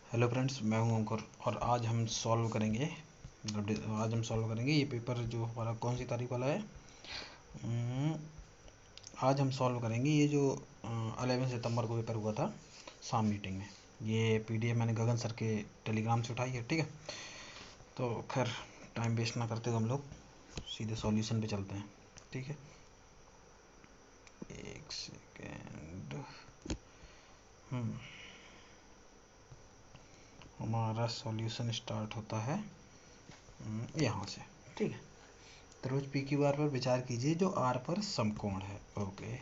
Hello friends, मैं हूं अंकुर और आज हम सॉल्व करेंगे ये पेपर जो हमारा कौन सी तारीख वाला है। आज हम सॉल्व करेंगे ये जो 11 सितंबर को पेपर हुआ था शाम मीटिंग में। ये पीडीएफ मैंने गगन सर के टेलीग्राम से उठाई है, ठीक है। तो खैर टाइम वेस्ट ना करते हुए हम लोग सीधे सॉल्यूशन पे चलते हैं, ठीक है। एक सेकेंड। हमारा सॉल्यूशन स्टार्ट होता है यहाँ से, ठीक है। तो रोज पी क्यू आर पर विचार कीजिए जो आर पर समकोण है। ओके,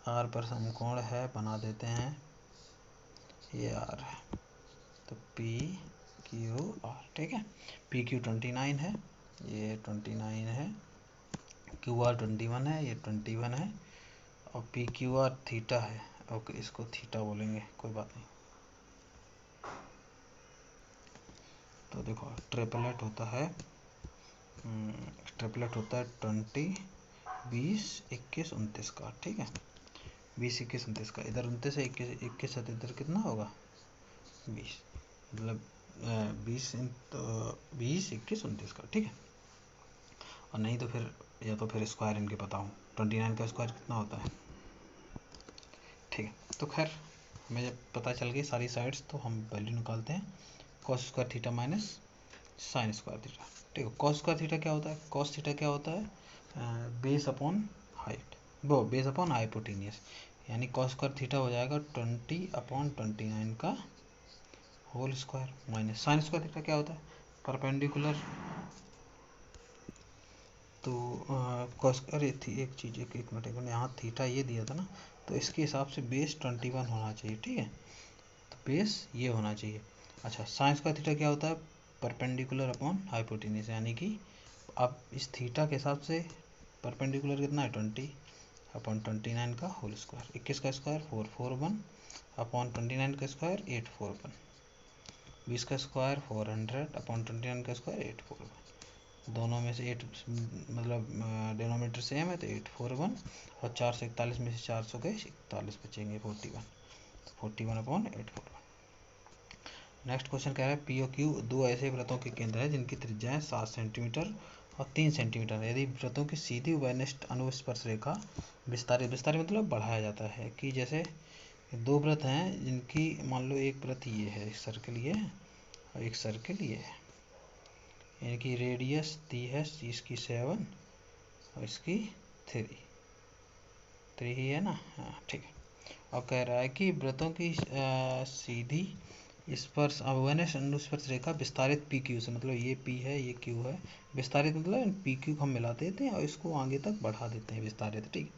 आर पर समकोण है, बना देते हैं। ये आर है तो पी क्यू आर, ठीक है। पी क्यू 29 है, ये 29 है। क्यू आर 21 है, ये 21 है। और पी क्यू आर थीटा है। ओके, इसको थीटा बोलेंगे, कोई बात नहीं। तो देखो ट्रिपलेट होता है 20, 20, 21, 29 का, ठीक है। 20, 21, 29 का, इधर 29 है, 21 है, तो इधर कितना होगा 20, मतलब 20, 20, 21, 29 का, ठीक है। और नहीं तो फिर या तो फिर स्क्वायर इनके पता हो, 29 का स्क्वायर कितना होता है, ठीक है। तो खैर हमें जब पता चल गई सारी साइड्स तो हम वैल्यू निकालते हैं। Cos square theta minus sine square theta, ठीक है। कॉस स्क्वायर थीटा क्या होता है, कॉस थीटा क्या होता है, बेस अपॉन हाइट, वो बेस अपॉन हाइपोटेनियस, यानी कॉस स्क्वायर थीटा हो जाएगा 20/29 का whole square minus sine square theta क्या होता है, परपेंडिकुलर। तो कॉस, अरे थी एक चीज़, एक मिनट यहाँ थीटा ये दिया था ना, तो इसके हिसाब से बेस 21 होना चाहिए, ठीक है। तो बेस ये होना चाहिए। अच्छा, साइन स्क्वायर थीटा क्या होता है, परपेंडिकुलर अपॉन हाइपोटेनियस, यानी कि अब इस थीटा के हिसाब से परपेंडिकुलर कितना है 20/29 का होल स्क्वायर, 21 का स्क्वायर 441 अपॉन 29 का स्क्वायर 841, 20 का स्क्वायर 400/29 का स्क्वायर 841। दोनों में से 8 मतलब डिनोमीटर सेम है तो 841, और 441 में से 400 गए 41 बचेंगे 41/841। नेक्स्ट क्वेश्चन कह रहा है पी ओ क्यू दो ऐसे व्रतों के केंद्र हैं जिनकी त्रिज्याएं 7 सेंटीमीटर और 3 सेंटीमीटर है। यदि व्रतों की सीधी वनिष्ठ अनुस्पर्श रेखा विस्तारित विस्तारित मतलब बढ़ाया जाता है कि जैसे दो व्रत हैं जिनकी मान लो एक व्रत ये है, एक सर्कल ये है और एक सर्कल ये है, इनकी रेडियस दी है, इसकी 7 और इसकी 3 ही है ना, हाँ ठीक है। और कह रहा है कि व्रतों की सीधी स्पर्श अवगणित अनुस्पर्श रेखा विस्तारित पी क्यू से, मतलब ये पी है ये क्यू है, विस्तारित मतलब पी क्यू को हम मिला देते हैं और इसको आगे तक बढ़ा देते हैं विस्तारित, ठीक।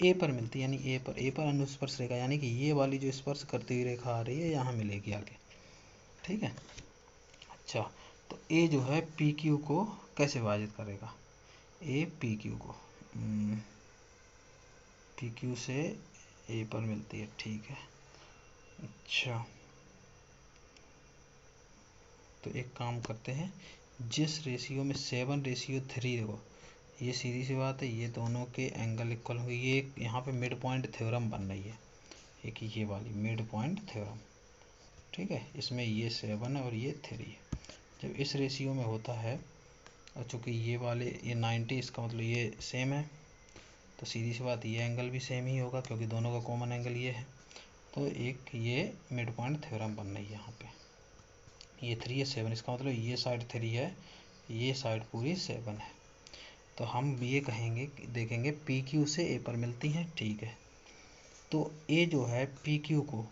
ए पर मिलती है, यानी ए पर अनुस्पर्श रेखा, यानी कि ये वाली जो स्पर्श करती हुई रेखा आ रही है यहाँ मिलेगी आगे, ठीक है। अच्छा, तो ए जो है पी क्यू को कैसे विभाजित करेगा, ए पी क्यू को पी क्यू से ए पर मिलती है, ठीक है। अच्छा, तो एक काम करते हैं, जिस रेशियो में 7:3, देखो ये सीधी सी बात है, ये दोनों के एंगल इक्वल होंगे। ये यहाँ पे मिड पॉइंट थ्योरम बन रही है, एक ये वाली मिड पॉइंट थ्योरम, ठीक है। इसमें ये 7 है और ये 3 है। जब इस रेशियो में होता है और चूँकि ये वाले ये 90, इसका मतलब ये सेम है, तो सीधी सी बात ये एंगल भी सेम ही होगा क्योंकि दोनों का कॉमन एंगल ये है। तो एक ये मिड पॉइंट थ्योरम बन रही है यहाँ पे, ये 3 है 7, इसका मतलब ये साइड 3 है, ये साइड पूरी 7 है। तो हम ये कहेंगे, देखेंगे पी क्यू से ए पर मिलती हैं, ठीक है। तो ए जो है पी क्यू को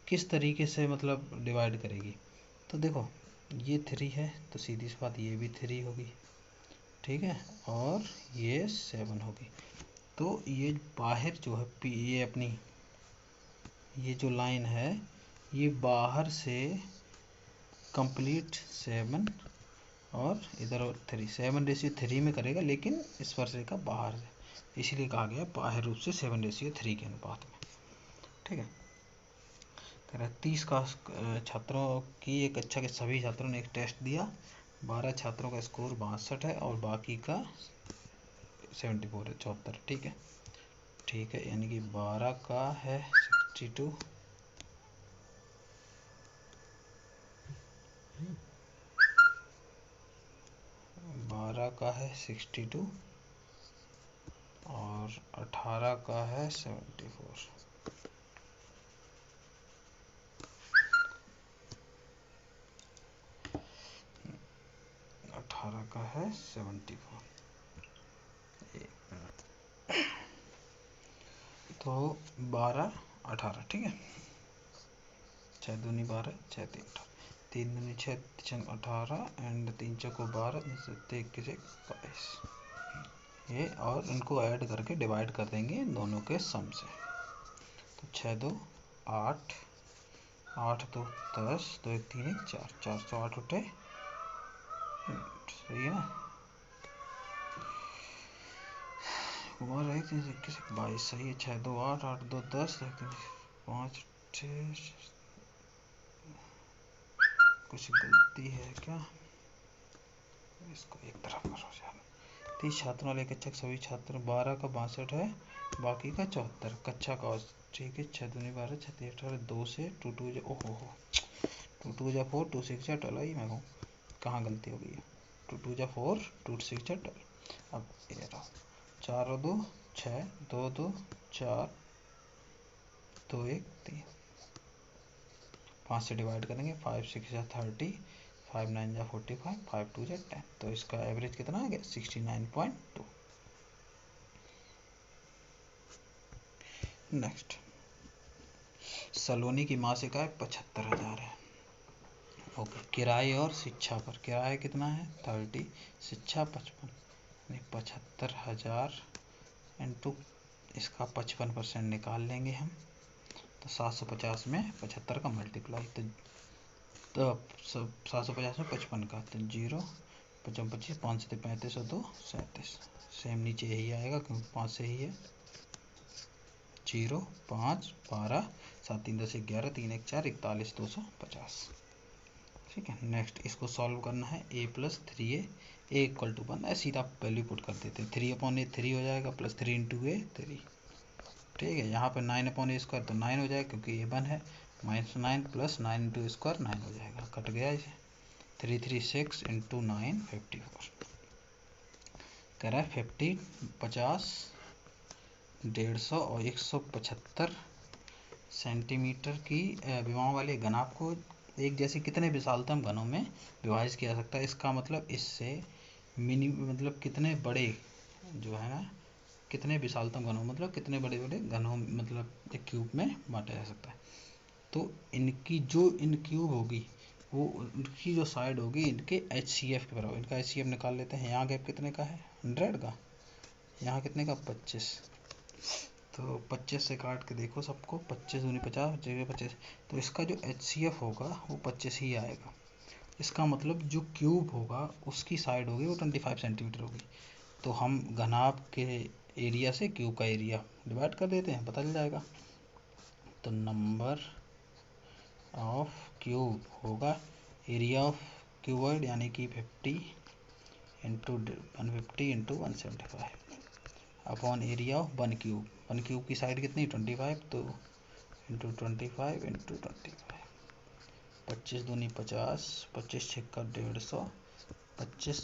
किस तरीके से मतलब डिवाइड करेगी, तो देखो ये 3 है तो सीधी सी बात ये भी 3 होगी, ठीक है, और ये 7 होगी। तो ये बाहर जो है पी, ये अपनी ये जो लाइन है ये बाहर से कंप्लीट 7 और इधर 3, 7:3 में करेगा, लेकिन स्पर्श रेखा बाहर से, इसीलिए कहा गया बाह्य रूप से 7:3 के अनुपात में, ठीक है। कह रहा है 30 का छात्रों की एक कक्षा के सभी छात्रों ने एक टेस्ट दिया, 12 छात्रों का स्कोर 62 है और बाकी का 74 है, 74, ठीक है, ठीक है। यानी कि 12 का है 62 का है 62 और 18 का है 74। 18 का है 74। तो 12 18, ठीक है। 6 दूनी 12, 6 3 18, 3 दूनी 6 6 18 एंड 3 चौको 12, 21 22। ये और इनको ऐड करके डिवाइड कर देंगे दोनों के सम से। तो 6 2 8, 8 2 10, 2 1 3 1 4, 408 उठे, सही है ना। 21 22 सही है। 6 2 8, 8 2 10, 5 6, कुछ गलती है क्या, इसको एक तरफ करो यार। 30 छात्रों वाले कक्षा के सभी छात्र 12 का 62 है, बाकी का 74 कक्षा का, ठीक है। 6 दूनी 12, 6 3 18, 2 से 2 2 ओहो हो 2 2 जा 4, 2 6 जा 12। ही मैं कहूँ कहाँ गलती हो गई है। 2 2 जा 4, 2 6 जा 12। अब ये रहा 4 और 2 6, 2 2 4, 2 1 3, 5 से डिवाइड करेंगे। 5 6 जा 30, 5 9 जा 45, 5 2 जा 10। तो इसका एवरेज कितना आ गया 69.2। नेक्स्ट, सलोनी की मासिक आय 75,000 है। ओके, किराए और शिक्षा पर किराया कितना है 30, शिक्षा 55, यानी 75,000 इंटू इसका 55% निकाल लेंगे हम। तो 750 में 75 का मल्टीप्लाई, तो 750 में 55 का, तो 0 55 25, 5 से 35 और 2 37। सेम नीचे यही आएगा क्योंकि 5 से ही है। 0 5 12, 7 3 10 11, 3 1 4, 41 250, ठीक है। नेक्स्ट, इसको सॉल्व करना है। a + 3a इक्वल टू 1 है, सीधा वैल्यू पुट कर देते हैं। 3/a 3 हो जाएगा, प्लस 3 इंटू ए 3, ठीक है। यहाँ पे 9/a स्क्वायर तो 9 हो जाएगा क्योंकि ये 1 है, -9 प्लस 9 इंटू स्क्वायर 9 हो जाएगा, कट गया इसे। 3 3 6 इंटू 9 54, कह रहा है 50 50 150 और 175 सेंटीमीटर की विमाओं वाले घनाभ को एक जैसे कितने विशालतम घनों में विभाजित किया जा सकता है। इसका मतलब इससे मतलब कितने बड़े जो है ना, कितने विशालतम घनों मतलब कितने बड़े बड़े घनों मतलब एक क्यूब में बांटा जा सकता है। तो इनकी जो इन क्यूब होगी वो उनकी जो साइड होगी इनके HCF के बराबर। इनका HCF निकाल लेते हैं। यहाँ गैप कितने का है 100 का, यहाँ कितने का 25। तो 25 से काट के देखो सबको, 25 दूनी 50 जगह 25, तो इसका जो HCF होगा वो 25 ही आएगा। इसका मतलब जो क्यूब होगा उसकी साइड होगी वो 25 सेंटीमीटर होगी। तो हम घनाभ के एरिया से क्यूब का एरिया डिवाइड कर देते हैं, पता चल जाएगा। तो नंबर ऑफ क्यूब होगा एरिया ऑफ क्यूबॉइड यानी कि 50 into 150 into 175 upon area of 1 cube. 1 cube की साइड कितनी 25, तो इंटू 25 इंटू 25, 25 दूनी 50, 25 छक्का 150, 25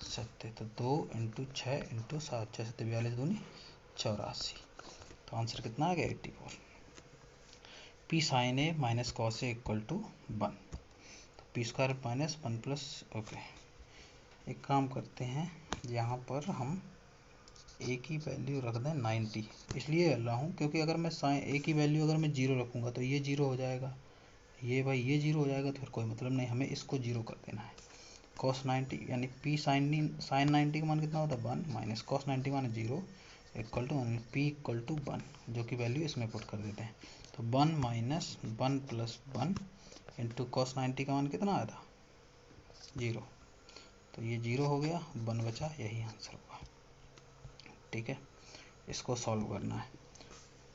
सत्ते तो 2 इंटू 6 इंटू 7, 6 7 42 दूनी 84। तो आंसर कितना आ गया 84। P sine A minus cos A equal to 1। तो P square minus 1 plus, okay एक काम करते हैं, यहाँ पर हम ए की वैल्यू रख दें 90। इसलिए रख रहा हूँ क्योंकि अगर मैं साइन ए की वैल्यू अगर मैं 0 रखूँगा तो ये 0 हो जाएगा, ये भाई ये 0 हो जाएगा, तो फिर कोई मतलब नहीं, हमें इसको 0 कर देना है। cos 90 यानी पी साइन 90 का मान कितना होता है 1 माइनस cos 90 मान 0 equal to P equal to 1, जो कि वैल्यू इसमें पुट कर देते हैं। तो 1 माइनस 1 प्लस 1 इंटू cos 90 का मान कितना आया था 0, तो ये 0 हो गया, 1 बचा, यही आंसर होगा, ठीक है। इसको सॉल्व करना है।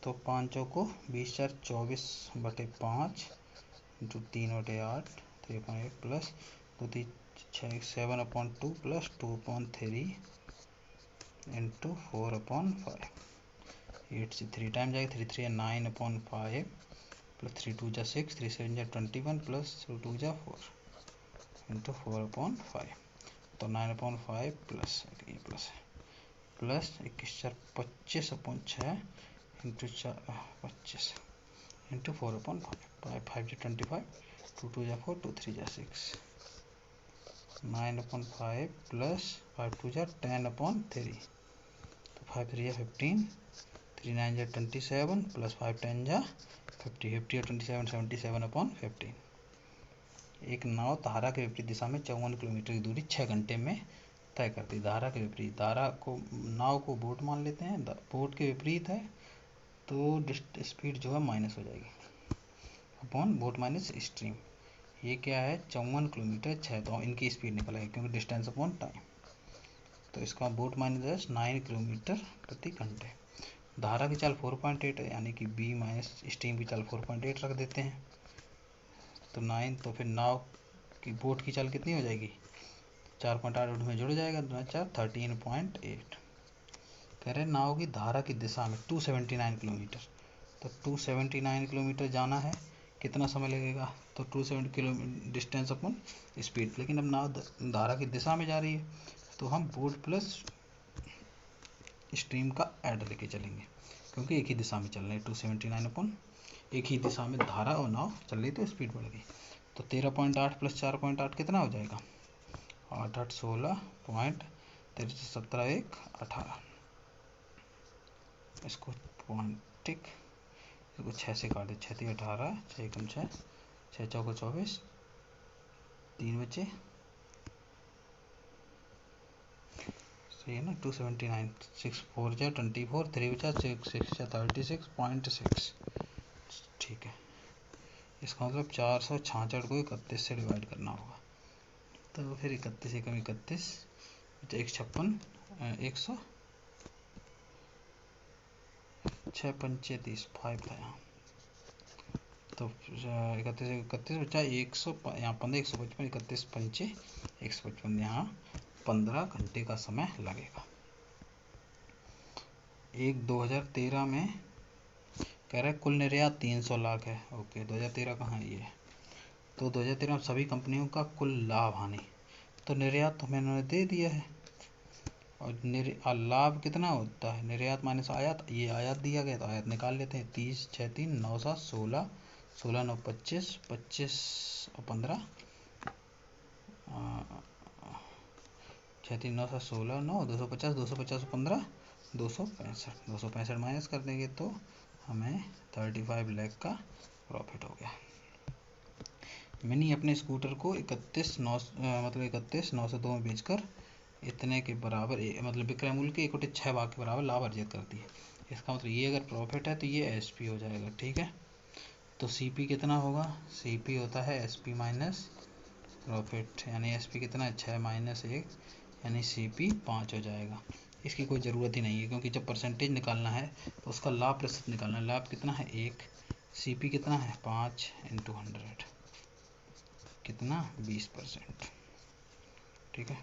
तो 5 चौको 20 4 24/5 इंटू 3/8 3/8 प्लस 2 3 6 7/2 प्लस 2/3 इंटू 4/5, 8 से 3 टाइम जाएगा, 3 3 9/5 प्लस 3 2 जा 6, 3 7 जा 21 प्लस 2 2 जा 4 इंटू 4/5। तो 9/5 प्लस ये प्लस है प्लस 21/25 इंटू 25 इंटू 4/5 5 जो 25 2 2 जा 4 2 3 जा 6 9/5 प्लस 5 2 जा 10/3 तो 5 3 जा 15 3 9 जा 27 प्लस 5 10 जा 50 50 और 27 77/15 एक नाव धारा के विपरीत दिशा में 54 किलोमीटर की दूरी 6 घंटे में तय करती। धारा के विपरीत, धारा को नाव को बोट मान लेते हैं, बोट के विपरीत है तो स्पीड जो है माइनस हो जाएगी अपॉन बोट माइनस स्ट्रीम। ये क्या है 54 किलोमीटर 6 तो इनकी स्पीड निकल आएगी क्योंकि डिस्टेंस अपॉन टाइम। तो इसका बोट माइनस 9 किलोमीटर प्रति घंटे। धारा की चाल 4.8 है यानी कि बी माइनस स्ट्रीम की चाल 4.8 रख देते हैं तो 9। तो फिर नाव की बोट की चाल कितनी हो जाएगी 4.8 में जुड़ जाएगा 13.8। कह रहे नाव की धारा की दिशा में 279 किलोमीटर तो 279 किलोमीटर जाना है कितना समय लगेगा तो 270 किलोमीटर डिस्टेंस अपॉन स्पीड। लेकिन अब नाव धारा की दिशा में जा रही है तो हम बोट प्लस स्ट्रीम का ऐड लेके चलेंगे क्योंकि एक ही दिशा में चल रहे हैं 279 अपॉन एक ही दिशा में धारा और नाव चल रही तो स्पीड बढ़ गई। तो 13.8 प्लस 4.8 कितना हो जाएगा 8 8 16 पॉइंट 17 1 18। इसको पॉइंट टिक इसको 6 से काट दे 6 3 18 6 कम 6 6 चौको 24 3 बचे सही है ना 279 6 4 जा 24 3 बचा 6 6 जा 36.6 ठीक है। इसका मतलब 466 को 31 से डिवाइड करना होगा तो फिर 31 एकम 31 156 100 6 पंचे 30 5 था यहाँ तो 31 बचा 100 यहाँ 15 155 31 पंचे 155 यहाँ 15 घंटे का समय लगेगा। एक 2013 में कह रहा है कुल निर्यात 300 लाख है। ओके 2013 कहाँ है ये तो 2013 में सभी कंपनियों का कुल लाभ हानि तो निर्यात तो हमें उन्होंने दे दिया है और लाभ कितना होता है निर्यात माइनस आयात। ये आयात दिया गया तो आयात निकाल लेते हैं 30 6 3 9 7 16 16 9 25 25 और 15 6 3 9 7 16 9 250 250 15 265 माइनस कर देंगे तो हमें 35 लाख का प्रॉफिट हो गया। मिनी अपने स्कूटर को 31,902 में बेचकर इतने के बराबर मतलब विक्रय मूल्य के 1/6 भाग के बराबर लाभ अर्जित करती है। इसका मतलब ये अगर प्रॉफिट है तो ये एसपी हो जाएगा ठीक है। तो सीपी कितना होगा सीपी होता है एसपी माइनस प्रॉफिट यानी एसपी कितना है 6 माइनस 1 यानी सीपी 5 हो जाएगा। इसकी कोई ज़रूरत ही नहीं है क्योंकि जब परसेंटेज निकालना है तो उसका लाभ प्रतिशत निकालना है। लाभ कितना है 1 सीपी कितना है 5 × 100 कितना 20% ठीक है।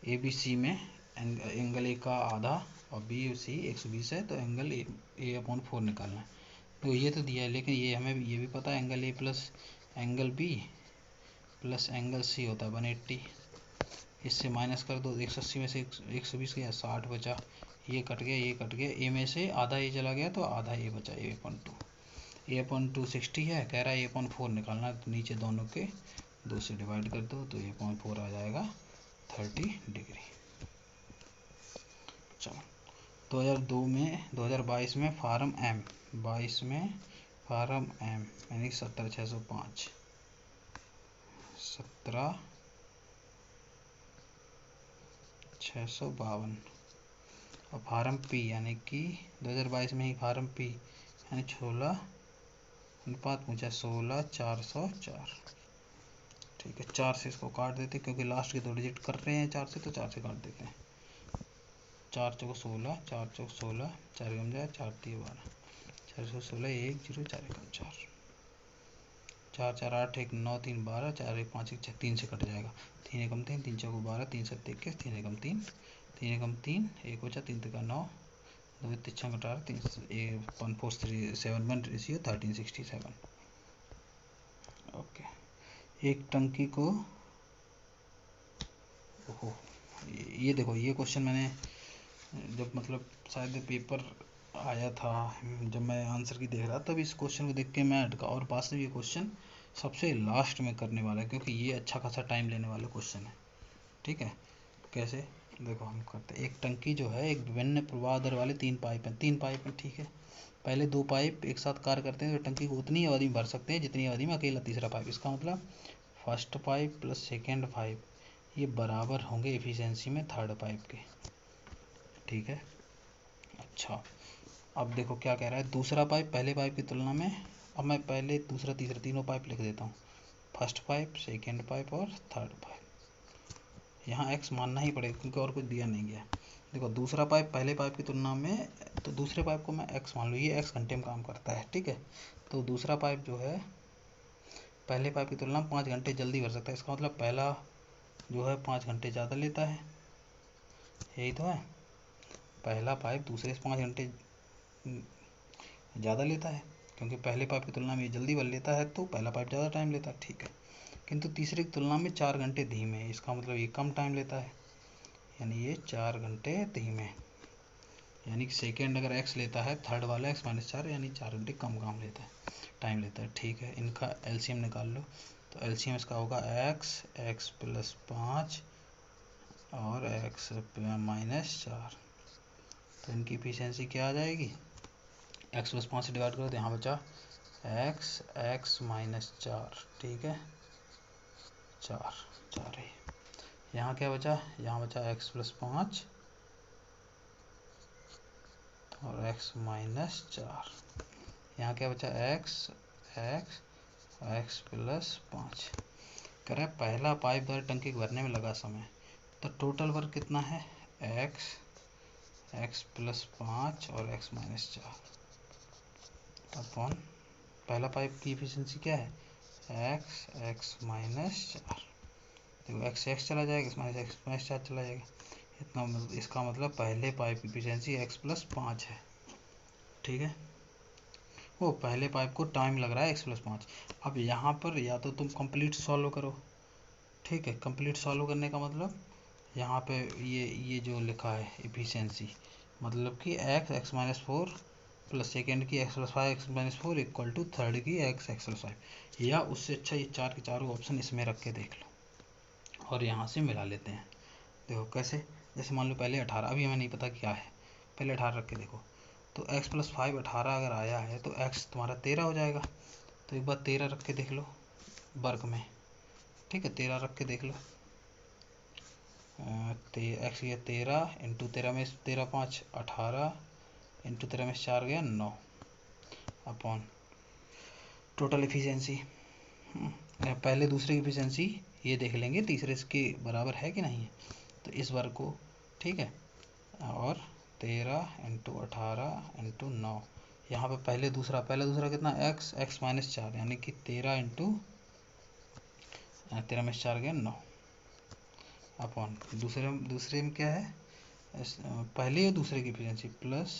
ए बी सी में एंगल ए का आधा और बी सी 120 है तो एंगल A/4 निकालना है। तो ये तो दिया है लेकिन ये हमें ये भी पता है angle A plus angle B plus angle C होता है 180। इससे माइनस कर दो 180 में से 120 गया 60 बचा ये कट गया ए में से आधा ए चला गया तो आधा ए बचा A/2 60 है कह रहा है A/4 निकालना तो नीचे दोनों के 2 से डिवाइड कर दो तो A/4 आ जाएगा 30 डिग्री। चलो 2022 में फार्म एम 22 में फार्म एम यानी 17,605 17,652 और फार्म पी यानी कि 2022 में ही फार्म पी यानी 16 अनुपात पूछा 16,404 ठीक है। 4 से इसको काट देते क्योंकि लास्ट के 2 डिजिट कर रहे हैं 4 से तो 4 से काट देते हैं 4 चौको 16 4 चौको 16 4 कम जाए 4 3 12 416 1 0 4 एकम 4 4 4 8 1 9 3 12 4 1 5 1 6 3 से कट जाएगा 3 एकम 3 3 चौको 12 3 7 21 3 एकम 3 3 एकम 3 1 बचा 3 3 9 2 3 6 18 3 1 4 3 7 1 रेशियो 1367। ओके एक टंकी को ये देखो, ये क्वेश्चन मैंने जब मतलब शायद पेपर आया था, जब मैं आंसर की देख रहा तब इस क्वेश्चन को देख के मैं अटका। और पास में ये क्वेश्चन सबसे लास्ट में करने वाला है, क्योंकि ये अच्छा खासा टाइम लेने वाला क्वेश्चन है। ठीक है, कैसे देखो हम करते हैं। एक टंकी जो है, एक विभिन्न प्रवाह दर वाले 3 पाइप हैं। ठीक है, पहले 2 पाइप एक साथ कार्य करते हैं तो टंकी को उतनी अवधि में भर सकते हैं जितनी अवधि में अकेला तीसरा पाइप। इसका मतलब first pipe plus second pipe ये बराबर होंगे एफिशिएंसी में थर्ड पाइप के। ठीक है, अच्छा अब देखो क्या कह रहा है। दूसरा पाइप पहले पाइप की तुलना में, अब मैं पहले दूसरा तीसरा तीनों पाइप लिख देता हूँ, फर्स्ट पाइप, सेकेंड पाइप और थर्ड पाइप। यहाँ एक्स मानना ही पड़ेगा क्योंकि और कुछ दिया नहीं गया। देखो दूसरा पाइप पहले पाइप की तुलना में, तो दूसरे पाइप को मैं एक्स मान लूँ, ये एक्स घंटे में काम करता है। ठीक है, तो दूसरा पाइप जो है पहले पाइप की तुलना में 5 घंटे जल्दी भर सकता है। इसका मतलब पहला जो है 5 घंटे ज़्यादा लेता है, यही तो है। पहला पाइप दूसरे से 5 घंटे ज़्यादा लेता है, क्योंकि पहले पाइप की तुलना में ये जल्दी भर लेता है, तो पहला पाइप ज़्यादा टाइम लेता है। ठीक है, किंतु तीसरे की तुलना में 4 घंटे धीमे है। इसका मतलब ये कम टाइम लेता है, यानी ये 4 घंटे धीमे। यानी कि सेकेंड अगर एक्स लेता है, थर्ड वाला एक्स माइनस 4, यानी 4 घंटे कम काम लेता है, टाइम लेता है। ठीक है, इनका एलसीएम निकाल लो। तो एलसीएम इसका होगा एक्स प्लस 5 और एक्स माइनस 4। तो इनकी इफिशियंसी क्या आ जाएगी, एक्स प्लस 5 से डिवाइड करो तो यहाँ बचा एक्स माइनस 4। ठीक है, 4 है। यहाँ क्या बचा, यहाँ बचा एक्स प्लस 5 और एक्स माइनस 4। यहाँ क्या बचा, एक्स प्लस 5। कह रहा है पहला पाइप द्वारा टंकी को भरने में लगा समय, तो टोटल वर्क कितना है, एक्स प्लस 5 और एक्स माइनस 4 अपॉन पहला पाइप की एफिशिएंसी क्या है, एक्स माइनस 4। देखो एक्स चला जाएगा, एक्स माइनस 4 चला जाएगा, इतना मतलब इसका मतलब पहले पाइप की एफिशिएंसी एक्स प्लस 5 है। ठीक है, वो पहले पाइप को टाइम लग रहा है एक्स प्लस 5। अब यहाँ पर या तो तुम कंप्लीट सॉल्व करो। ठीक है, कंप्लीट सॉल्व करने का मतलब यहाँ पे ये जो लिखा है एफिशिएंसी, मतलब कि एक्स माइनस 4 प्लस सेकेंड की x plus 5 x minus 4 equal to third की एक्स प्लस 5। या उससे अच्छा ये 4 के चारों ऑप्शन इसमें रख के देख लो और यहाँ से मिला लेते हैं। देखो कैसे, जैसे मान लो पहले 18, अभी हमें नहीं पता क्या है, पहले 18 रख के देखो। तो एक्स प्लस 5 18 अगर आया है तो एक्स तुम्हारा 13 हो जाएगा। तो एक बार 13 रख के देख लो वर्ग में। ठीक है, 13 रख के देख लो। एक्स ये 13 इंटू 13 में 13 5 18 इंटू 13 में 4 गया 9 अपॉन टोटल एफिशिएंसी। पहले दूसरे की एफिशिएंसी ये देख लेंगे तीसरे के बराबर है कि नहीं है, तो इस वर्ग को। ठीक है, और 13 इंटू 18 इंटू 9, यहाँ पे पहला दूसरा कितना, एक्स माइनस 4, यानी कि 13 इंटू 13 में 4 गया 9 अपॉन दूसरे में क्या है, पहले और दूसरे की एफिशिएंसी प्लस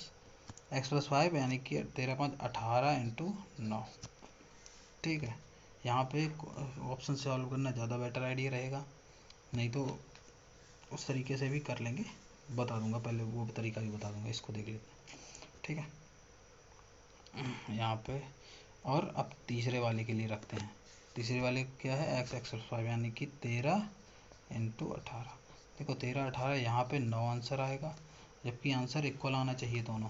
एक्स प्लस 5, यानी कि 13 5 18 इंटू 9। ठीक है, यहाँ पे ऑप्शन से सॉल्व करना ज़्यादा बेटर आइडिया रहेगा, नहीं तो उस तरीके से भी कर लेंगे, बता दूंगा पहले वो तरीका भी बता दूंगा, इसको देख लेते हैं। ठीक है, यहाँ पे और अब तीसरे वाले के लिए रखते हैं। तीसरे वाले क्या है, एक्स प्लस 5, यानी कि 13 इंटू 18। देखो 13 18 यहाँ पे 9 आंसर आएगा, जबकि आंसर इक्वल आना चाहिए दोनों।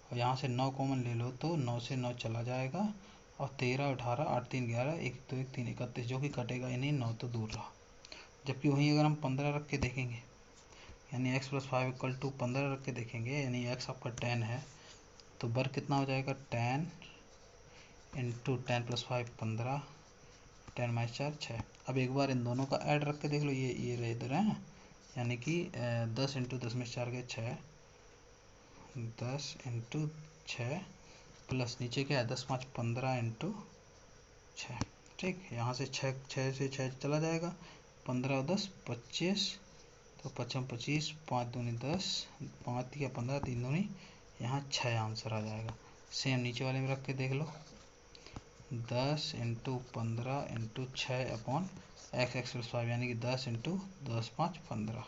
और यहाँ से 9 कॉमन ले लो तो 9 से 9 चला जाएगा, और 13 18 8 3 11 1 2 1 3 31, जो कि कटेगा ही नहीं, 9 तो दूर रहा। जबकि वहीं अगर हम 15 रख के देखेंगे, यानी एक्स प्लस 5 इक्वल टू 15 रख के देखेंगे, यानी एक्स आपका 10 है, तो वर्ग कितना हो जाएगा, 10 इंटू 10 प्लस 5 15, 10 माइनस 4 6। अब एक बार इन दोनों का ऐड रख के देख लो, ये रहे इधर हैं, यानी कि 10 इंटू 10 में 4 गए 6, 10 इंटू 6 प्लस नीचे क्या है 10 5 15 इंटू 6। ठीक, यहाँ से 6 से 6 चला जाएगा, 15 और 10 25, तो 55 25 5 दूनी 10, 5 या 15 3 दूनी, यहाँ 6 आंसर आ जाएगा। सेम नीचे वाले में रख के देख लो, 10 into 15 into 6 upon x plus 5, यानी कि 10 इंटू 10 5 15।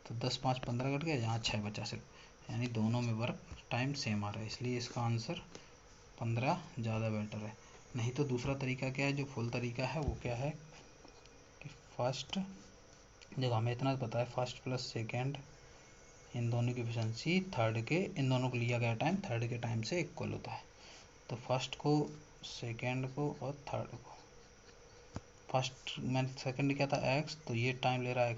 तो 10 5 15 कट गया, यहाँ 6 बचा सिर्फ, यानी दोनों में वर्क टाइम सेम आ रहा है, इसलिए इसका आंसर 15 ज़्यादा बेटर है। नहीं तो दूसरा तरीका क्या है, जो फुल तरीका है वो क्या है कि फर्स्ट, जब हमें इतना पता है फर्स्ट प्लस सेकेंड इन दोनों की एफिशिएंसी थर्ड के, इन दोनों को लिया गया टाइम थर्ड के टाइम से इक्वल होता है। तो फर्स्ट को, सेकेंड को और थर्ड को, फर्स्ट में सेकेंड क्या था एक्स, तो ये टाइम ले रहा है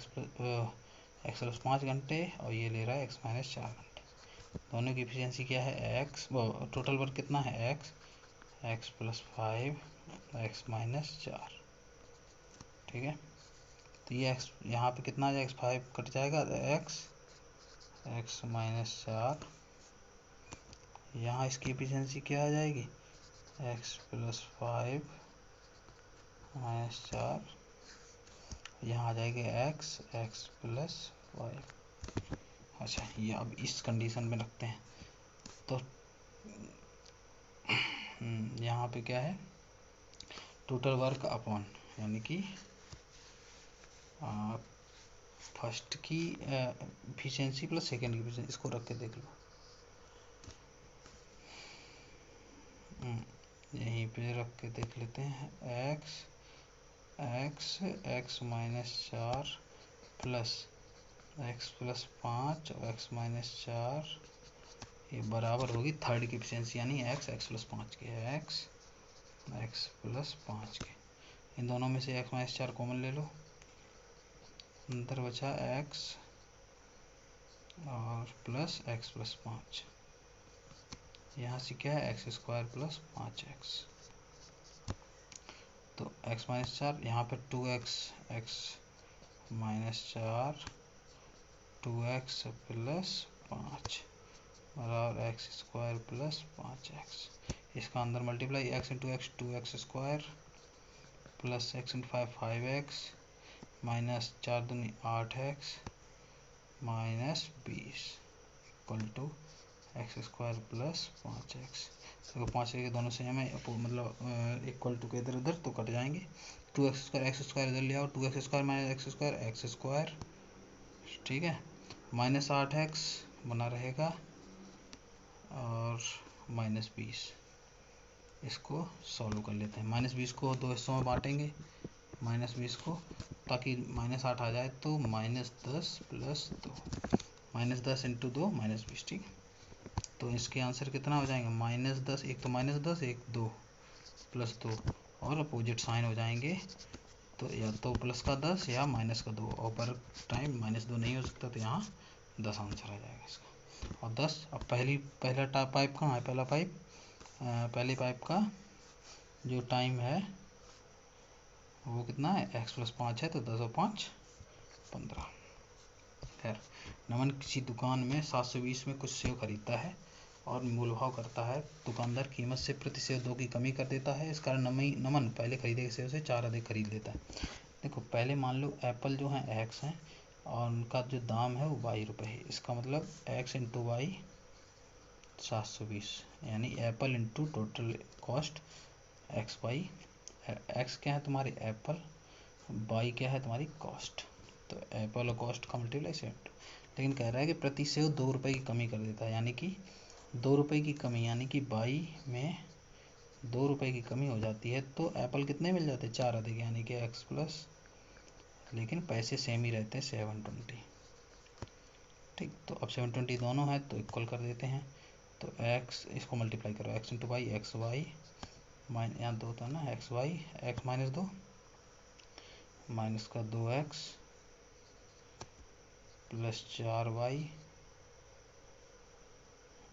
एक्स प्लस 5 घंटे और ये ले रहा है एक्स माइनस 4 घंटे। दोनों की एफिशिएंसी क्या है एक्स, टोटल वर्क कितना है एक्स प्लस 5 एक्स माइनस 4, ठीक है। तो ये एक्स यहाँ पे कितना आ जाएगा, x5 कट जाएगा, एक्स माइनस 4, यहाँ इसकी एफिशिएंसी क्या आ जाएगी, एक्स प्लस 5 माइनस 4, यहाँ आ जाएगी एक्स प्लस 5। अच्छा, ये अब इस कंडीशन में रखते हैं, तो यहाँ पे क्या है, टोटल वर्क अपॉन, यानी कि फर्स्ट की एफिशिएंसी प्लस सेकेंड की एफिशिएंसी, इसको रख के देख लो। यहीं पे रख के देख लेते हैं, x minus 4 plus x plus 5 और एक्स माइनस 4, ये बराबर होगी थर्ड की एफिशिएंसी, यानी एक्स प्लस 5 के है, एक्स प्लस 5 के। इन दोनों में से एक्स माइनस 4 कॉमन ले लो, अंदर बचा एक्स और प्लस एक्स प्लस 5, यहाँ से क्या है एक्स स्क्वायर प्लस 5x, तो एक्स माइनस 4, यहाँ पर 2x, x minus 4 2x plus 5 बराबर एक्स स्क्वायर प्लस 5x। इसका अंदर multiply, x into x 2x square plus x into 5 5x minus 4 दूनी 8x minus 20 equal to x square plus 5x। देखो 5 के दोनों से हमें मतलब इक्वल टू के इधर उधर तो कट जाएंगे, 2x स्क्वायर इधर ले आओ, 2x square minus x square, ठीक है, माइनस 8x बना रहेगा और माइनस 20। इसको सॉल्व कर लेते हैं, माइनस 20 को दो हिस्सों में बांटेंगे, माइनस 20 को, ताकि माइनस 8 आ जाए, तो minus 10 plus 2, minus 10 into 2 minus 20, ठीक। तो इसके आंसर कितना हो जाएंगे, माइनस 10, एक तो माइनस 10 एक 2 प्लस 2, और अपोजिट साइन हो जाएंगे, तो या तो प्लस का 10 या माइनस का 2, और पर टाइम माइनस 2 नहीं हो सकता, तो यहाँ 10 आंसर आ जाएगा इसका। और 10, अब पहला पाइप कहाँ है, पहले पाइप का जो टाइम है वो कितना है, एक्स प्लस 5 है, तो 10 और 5 15। खैर, नमन किसी दुकान में 720 में कुछ सेव खरीदता है और मूल भाव करता है, दुकानदार कीमत से प्रति सेव 2 की कमी कर देता है, इस कारण नमन पहले खरीदे गए सेव से 4 अधिक खरीद लेता है। देखो, पहले मान लो एप्पल जो है एक्स है और उनका जो दाम है वो 22 रुपये है, इसका मतलब एक्स इंटू वाई 720, यानी apple into total cost x Y, x क्या है तुम्हारी एप्पल, वाई क्या है तुम्हारी कॉस्ट, तो एप्पल और कॉस्ट का मल्टीप्लाई 7, लेकिन कह रहा है कि प्रति सेव 2 रुपये की कमी कर देता है, यानी कि 2 रुपये की कमी, यानी कि बाई में 2 रुपये की कमी हो जाती है, तो एप्पल कितने मिल जाते हैं, 4 अधिक, यानी कि एक्स प्लस, लेकिन पैसे सेम ही रहते हैं 720, ठीक। तो अब 720 दोनों है तो इक्वल कर देते हैं, तो एक्स, इसको मल्टीप्लाई करो, x into y, x y minus, यहाँ 2 था ना, x Y, x minus 2 minus का 2x प्लस 4y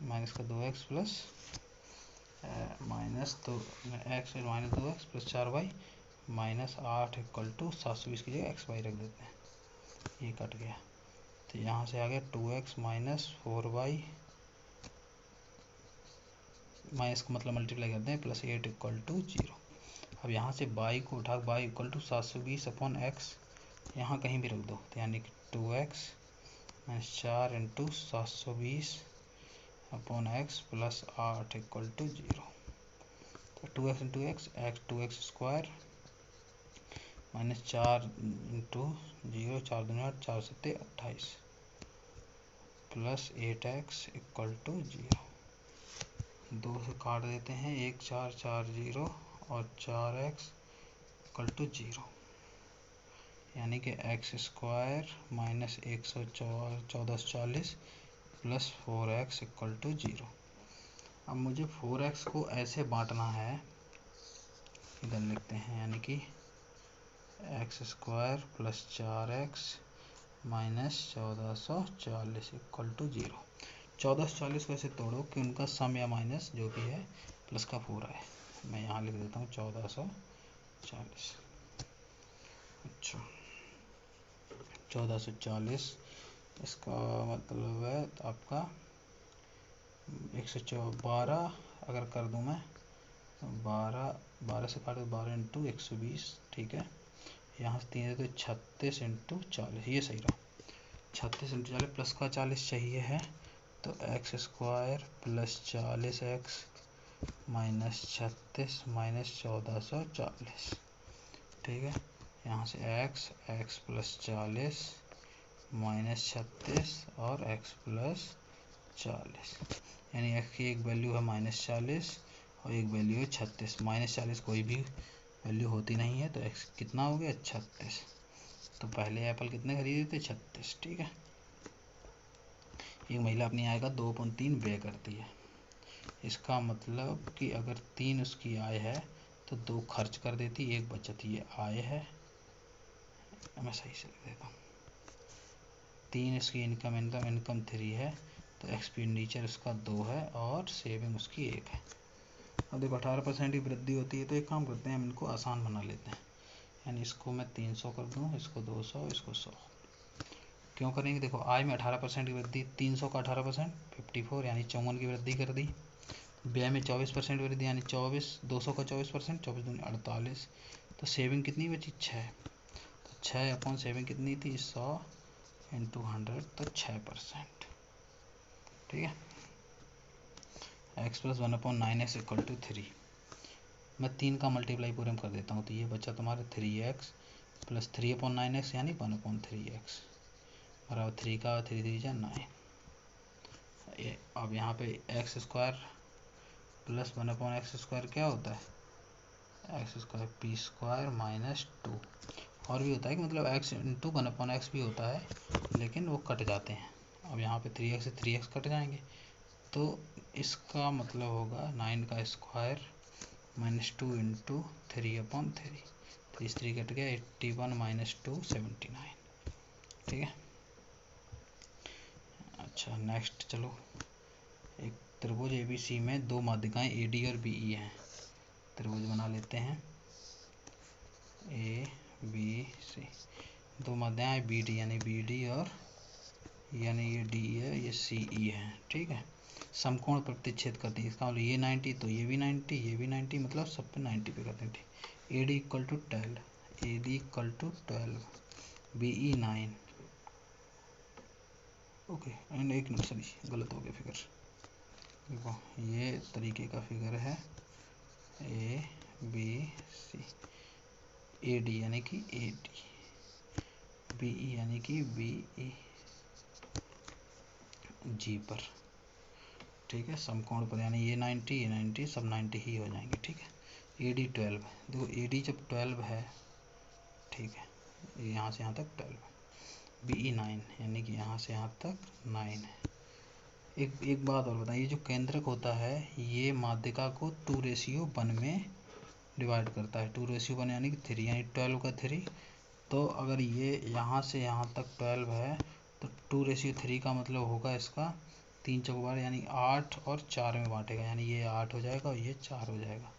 माइनस का 2x प्लस माइनस तो x minus 2x plus 4y minus 8 equal to 720 की जगह एक्स वाई रख देते हैं, ये कट गया, तो यहाँ से आ गया 2x माइनस 4y माइनस का मतलब मल्टीप्लाई करते हैं प्लस 8 इक्वल टू 0। अब यहाँ से बाई को उठा, y equal to 720 upon x यहाँ कहीं भी रख दो, तो यानी कि 2x minus 4 into 720 upon x plus 8 equal to 0, तो 2x into x 2x square minus 4 into 0, 4 दूनी 8, 4 सत्ते 28, प्लस 8x इक्वल टू 0। 2 से काट देते हैं, 1 4 4 0 और 4x इक्वल टू 0, यानी कि x square minus 1440 plus 4x equal to 0। अब मुझे 4x को ऐसे बांटना है, इधर लिखते हैं, यानी कि x square plus 4x minus 1440 equal to 0। 1440 को ऐसे तोड़ो कि उनका सम या माइनस जो भी है प्लस का पूरा है। मैं यहाँ लिख देता हूँ 1440। अच्छा 1440, इसका मतलब है आपका 112 अगर कर दूँ मैं, 12 से काटे 12 इंटू 120, ठीक है। यहाँ से 3 है तो 36 इंटू 40, ये सही रहा। 36 इंटू 40 प्लस का 40 चाहिए है, तो x square plus 40x minus 36 minus 1440, ठीक है। यहाँ से x प्लस 40 माइनस 36 और x प्लस 40, यानी x की एक वैल्यू है -40 और एक वैल्यू है 36। -40 कोई भी वैल्यू होती नहीं है, तो x कितना हो गया 36। तो पहले एप्पल कितने खरीदे थे 36, ठीक है। एक महिला अपनी आय का 2.3 व्यय करती है। इसका मतलब कि अगर 3 उसकी आय है तो 2 खर्च कर देती, 1 बचत। ये आय है, मैं सही से लिख देता हूँ। 3 इसकी इनकम 3 है, तो एक्सपेंडिचर उसका 2 है और सेविंग उसकी 1 है। अब देखो 18% की वृद्धि होती है, तो एक काम करते हैं, हम इनको आसान बना लेते हैं। यानी इसको मैं 300 कर दूँ, इसको 200, इसको 100। क्यों करेंगे, देखो आय में 18% की वृद्धि, 300 का 18% 54, यानी 54 की वृद्धि कर दी। व्यय में 24% वृद्धि, यानी 24, 200 का 24%, 24 दूनी 48। तो सेविंग कितनी बची 6, तो 6 अपॉन सेविंग कितनी थी 100 इंटू 100, तो 6%, ठीक है। x plus 1/9x equal to 3। मैं 3 का मल्टीप्लाई पूरे में कर देता हूँ, तो ये बचा तुम्हारे 3x प्लस 3/9x यानी 1/3x बराबर 3 का 3 3 जा 9। अब यहाँ पे x square plus 1/x square क्या होता है, x square P square minus 2। और भी होता है कि मतलब x इंटू 1/x भी होता है, लेकिन वो कट जाते हैं। अब यहाँ पे 3x से 3x कट जाएंगे, तो इसका मतलब होगा 9 का स्क्वायर माइनस 2 इंटू 3/3। 3 3 कट गया, 81 माइनस 2 79, ठीक है। अच्छा नेक्स्ट चलो, एक त्रिभुज ABC में 2 माध्यिकाएं AD और BE हैं। त्रिभुज बना लेते हैं ABC, 2 माध्यिकाएं BD, यानी BD और यानी ये D है, ये CE है, ठीक है। समकोण प्रतिच्छेद करते हैं, इसका मतलब ये 90 तो ये भी 90, ये भी 90, मतलब सब पे 90 पे करते हैं, ठीक। AD equal to 12, AD equal to 12, BE 9, okay. And एक मिनट, सॉरी गलत हो गया फिगर। देखो ये तरीके का फिगर है ABC, AD यानी कि AD, BE यानी कि BE G पर, ठीक है। समकोण पर, यानी ये 90 ये 90 सब 90 ही हो जाएंगे, ठीक है। AD 12, देखो AD जब 12 है, ठीक है, यहाँ से यहाँ तक 12, BE 9 यानी कि यहाँ से यहाँ तक 9 है। एक बात और बताइए, जो केंद्रक होता है ये माध्यिका को 2:1 में डिवाइड करता है। 2:1 यानी कि 3, यानी 12 का 3। तो अगर ये यहाँ से यहाँ तक 12 है, तो 2:3 का मतलब होगा इसका 3 चौक 12, यानी 8 और 4 में बांटेगा, यानी ये 8 हो जाएगा और ये 4 हो जाएगा।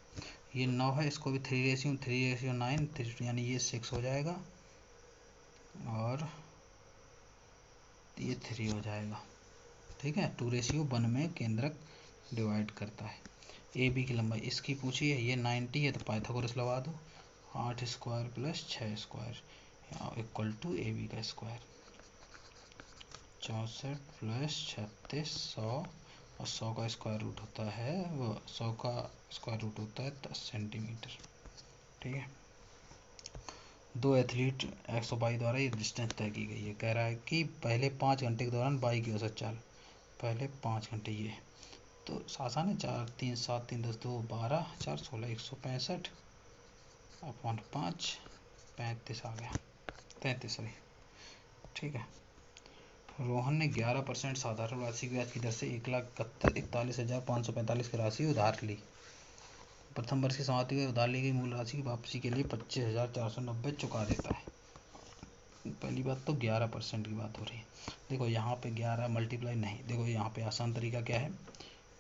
ये 9 है, इसको भी 3:9, यानी ये 6 हो जाएगा और ये 3 हो जाएगा, ठीक है। 2:1 में केंद्रक डिवाइड करता है। AB की लंबाई इसकी पूछी है, ये 90 है, तो पाइथागोरस लगा दो, 8 square plus 6 square equal to AB का स्क्वायर, 64 प्लस 36 100, और 100 का स्क्वायर रूट होता है, वो 100 का स्क्वायर रूट होता है 10 सेंटीमीटर, ठीक है। 2 एथलीट 100 बाई द्वारा ये डिस्टेंस तय की गई है। कह रहा है कि पहले 5 घंटे के दौरान बाई की औसत चाल पहले 5 घंटे ये तो आसान है। 4 3 7 3 10 2 12 4 16 165 अपॉन 5 35 आ गया 33 सॉरी। ठीक है। रोहन ने 11% साधारण वार्षिक ब्याज की दर से 1,41,545 की राशि उधार ली। प्रथम वर्ष की समाप्ति पर उधार ली गई मूल राशि की वापसी के लिए 25,490 चुका देता है। पहली बात तो 11% की बात हो रही है। देखो यहाँ पे 11 मल्टीप्लाई नहीं, देखो यहाँ पे आसान तरीका क्या है,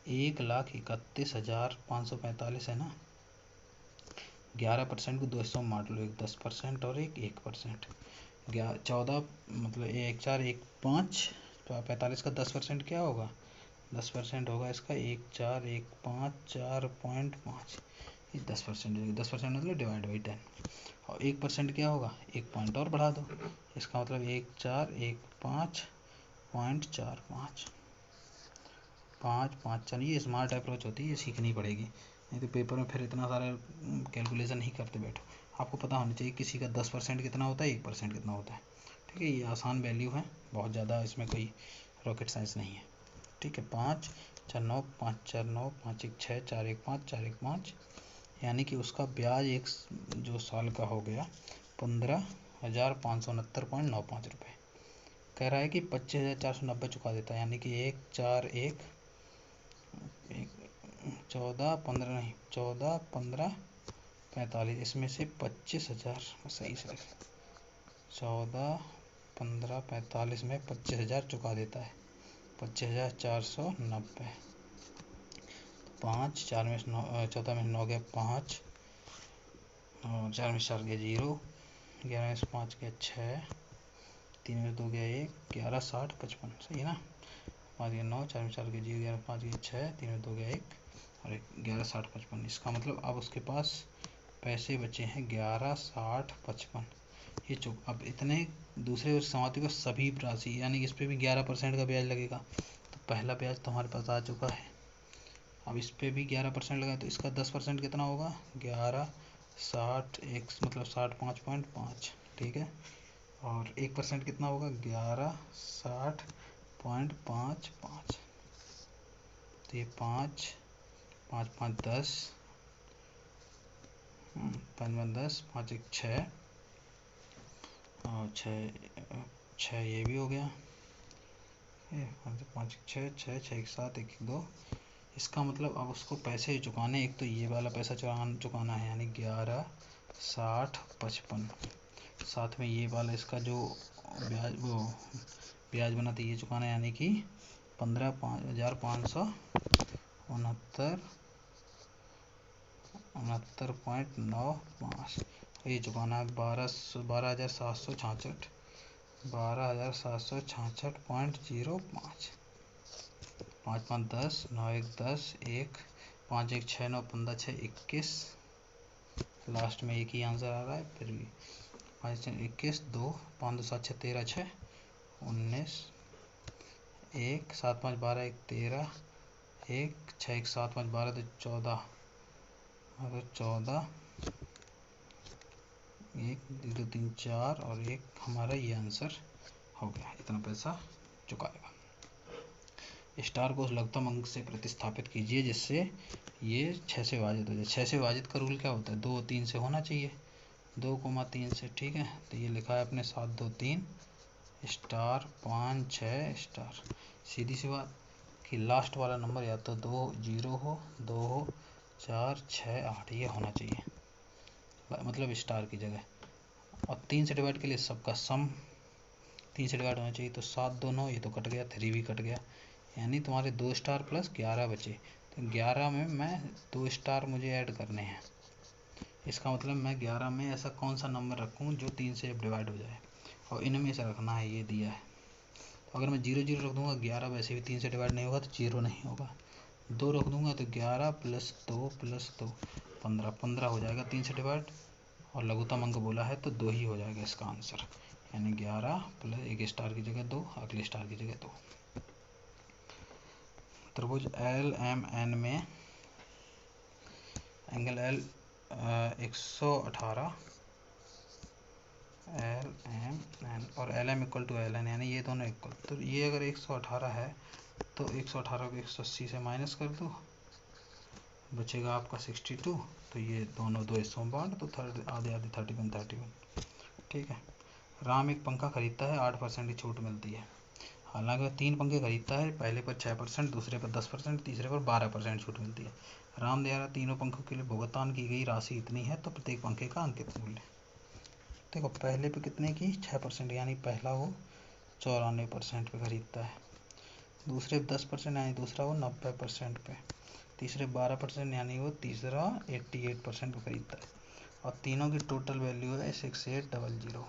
1,31,545 है ना, 11% को 200 में बांट लो, एक 10% और एक 1%। 14 मतलब 1,415 45 का 10% क्या होगा, 10% होगा इसका 1,415,4.5, ये 10% 10% मतलब डिवाइड बाई 10। और 1% क्या होगा, 1 पॉइंट और बढ़ा दो, इसका मतलब 1,415.45 5 5 4। ये स्मार्ट अप्रोच होती है, ये सीखनी पड़ेगी, नहीं तो पेपर में फिर इतना सारा कैलकुलेशन नहीं करते बैठो। आपको पता होना चाहिए किसी का 10% कितना होता है, 1% कितना होता है। ठीक है, ये आसान वैल्यू है, बहुत ज़्यादा इसमें कोई रॉकेट साइंस नहीं है। ठीक है, 5 4 9 5 4 9 5 1 6 4 1 5 4 1 5, यानी कि उसका ब्याज एक जो साल का हो गया 15,569.95 रुपये। कह रहा है कि 25,490 चुका देता है, यानी कि 14 15 नहीं 14 15 45, इसमें से 25,000 सही से 14 15 45 में 25,000 चुका देता है, 25,490। 5 4 में 9 14 में 9 गया 5 और 4 में 4 गया 0, 11 में 5 गया 6, 3 में 2 गया 1, 11 60 55 सही है ना। 5 गया 9, 4 में 4 गया 0, 11 में 5 गया 6, 3 में 2 गया 1 और 11 60 55। इसका मतलब अब उसके पास पैसे बचे हैं 11 60 55। ये चुप अब इतने दूसरे वर्ष समाप्ति पर सभी राशि, यानी इस पर भी 11% का ब्याज लगेगा, तो पहला ब्याज तो हमारे पास आ चुका है। अब इस पर भी 11% लगा, तो इसका 10% कितना होगा, 11 60 एक मतलब 65.5। ठीक है, और 1% कितना होगा, 11 60.55। तो ये 5 5 5 10 5 5 10 5 1 6 और 6 ये भी हो गया, 5 6 6 6 1 7 1 2। इसका मतलब अब उसको पैसे चुकाने, एक तो ये वाला पैसा चुकाना है, यानी 11 60 55, साथ में ये वाला इसका जो ब्याज बना था ये चुकाना है, यानी कि 15,569.95 ये चुकाना है। 12,766 12,766.05। 5 5 10 9 1 10 1 5 1 6 9 15 6 21, लास्ट में एक ही आंसर आ रहा है फिर भी। 5 21 2 5 2 7 6 13 6 19 1 7 5 12 1 13 1 6 1 7 5 12 तो 14 14 1 2 3 4 और 1 हमारा ये आंसर हो गया, इतना पैसा चुकाएगा। स्टार को उस लघुत्तम अंक से प्रतिस्थापित कीजिए जिससे ये 6 से विभाजित हो जाए। 6 से विभाजित का रूल क्या होता है, 2 3 से होना चाहिए, 2,3 से। ठीक है, तो ये लिखा है अपने 7 2 3 स्टार 5 6 स्टार। सीधी सी बात कि लास्ट वाला नंबर या तो 2 0 हो, 2 हो, 4 6 8 ये होना चाहिए, मतलब स्टार की जगह। और 3 से डिवाइड के लिए सबका सम 3 से डिवाइड होना चाहिए, तो 7 2 9 ये तो कट गया, 3 भी कट गया, यानी तुम्हारे 2 स्टार प्लस 11 बचे। तो 11 में मैं 2 स्टार मुझे ऐड करने हैं, इसका मतलब मैं 11 में ऐसा कौन सा नंबर रखूं जो 3 से डिवाइड हो जाए, और इनमें से रखना है, ये दिया है। तो अगर मैं 0 0 रख दूंगा, 11 वैसे भी 3 से डिवाइड नहीं होगा तो 0 नहीं होगा। 2 रख दूंगा तो 11 + 2 + 2 15 15 हो जाएगा 3 से डिवाइड, और लघुत्तम अंक बोला है तो 2 ही हो जाएगा इसका आंसर, यानी 11 + एक स्टार की जगह 2, अगले स्टार की जगह 2। त्रिभुज LMN में एंगल L 118 LMN और LM = LN, यानी ये दोनों इक्वल। तो ये अगर 118 है तो 118 को 180 से माइनस कर दो, बचेगा आपका 62। तो ये दोनों दो हिस्सों में बांट तो आधे आधे 31। ठीक है। राम एक पंखा खरीदता है, 8% की छूट मिलती है। हालांकि वह 3 पंखे खरीदता है, पहले पर 6%, दूसरे पर 10%, तीसरे पर 12% छूट मिलती है। राम द्वारा तीनों पंखों के लिए भुगतान की गई राशि इतनी है, तो प्रत्येक पंखे का अंकित मूल्य। देखो पहले पे कितने की 6%, यानी पहला वो 94% पे खरीदता है, दूसरे 10% यानी दूसरा वो 90% पे, तीसरे 12% यानी वो तीसरा 88% पे खरीदता है, और तीनों की टोटल वैल्यू है 6800।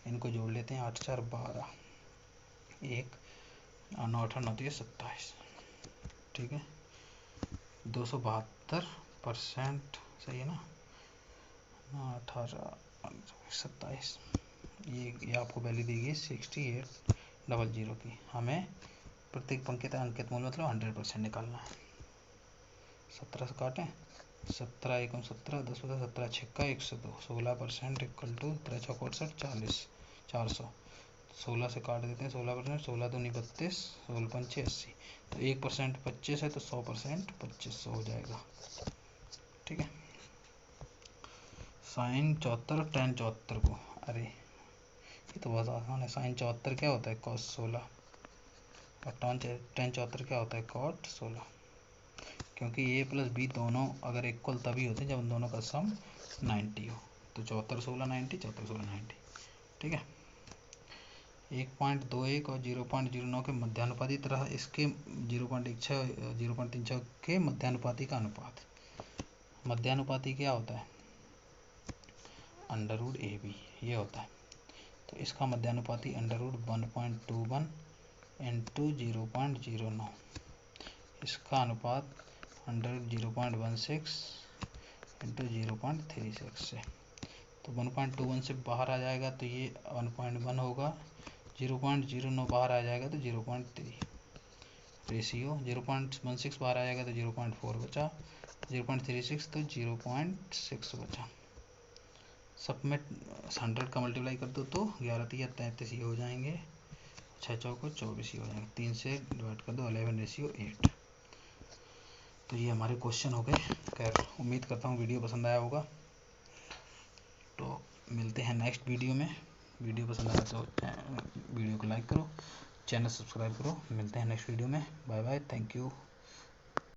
इनको जोड़ लेते हैं, 8 4 12, 1 9 8 9 27। ठीक है, 272%, सही है ना, 18 27। ये आपको वैल्यू देगी 6800 की। हमें प्रत्येक पंक्ति का अंकित मूल्य मतलब 100% निकालना है। 17 से काटें, 17 एकम 17, 10 बता 17 छिक्का 102, 16% इक्वल टू 13 चौक 68, 40 400। 16 से काट देते हैं, 16%, 16 दूनी 32, 16 पंचे 80। तो 1% 25 है, तो 100% 2500 हो जाएगा। ठीक है। साइन 74 और टेन 74 को, अरे ये तो बहुत आसान है। साइन 74 क्या होता है, कॉस 16, और टेन 74 क्या होता है, कॉट 16। क्योंकि ए प्लस बी दोनों अगर इक्वल तभी होते हैं जब उन दोनों का सम 90 हो। तो 74 16 90, 74 16 90। ठीक है। 1.21 और 0.09 के मध्यानुपाती तरह इसके 0.16 0.36 के मध्यानुपाती का अनुपात। मध्यानुपाती क्या होता है, अंडर रूट ए बी, ये होता है। तो इसका मध्यानुपाती अंडर रूट 1.21 इंटू 0.09, इसका अनुपात अंडर रूट 0.16 इंटू 0.36 से। तो 1.21 से बाहर आ जाएगा तो ये 1.1 होगा, 0.09 बाहर आ जाएगा तो 0.3, रेशियो 0.16 बाहर आ जाएगा तो 0.4 बचा, 0.36 तो 0.6 बचा। सब में 100 का मल्टीप्लाई कर दो तो 11 3 33 ही हो जाएंगे, 6 चौको 24 ही हो जाएंगे, 3 से डिवाइड कर दो 11:8। तो ये हमारे क्वेश्चन हो गए। खैर उम्मीद करता हूँ वीडियो पसंद आया होगा। तो मिलते हैं नेक्स्ट वीडियो में। वीडियो पसंद आया तो वीडियो को लाइक करो, चैनल सब्सक्राइब करो। मिलते हैं नेक्स्ट वीडियो में। Bye bye, thank you.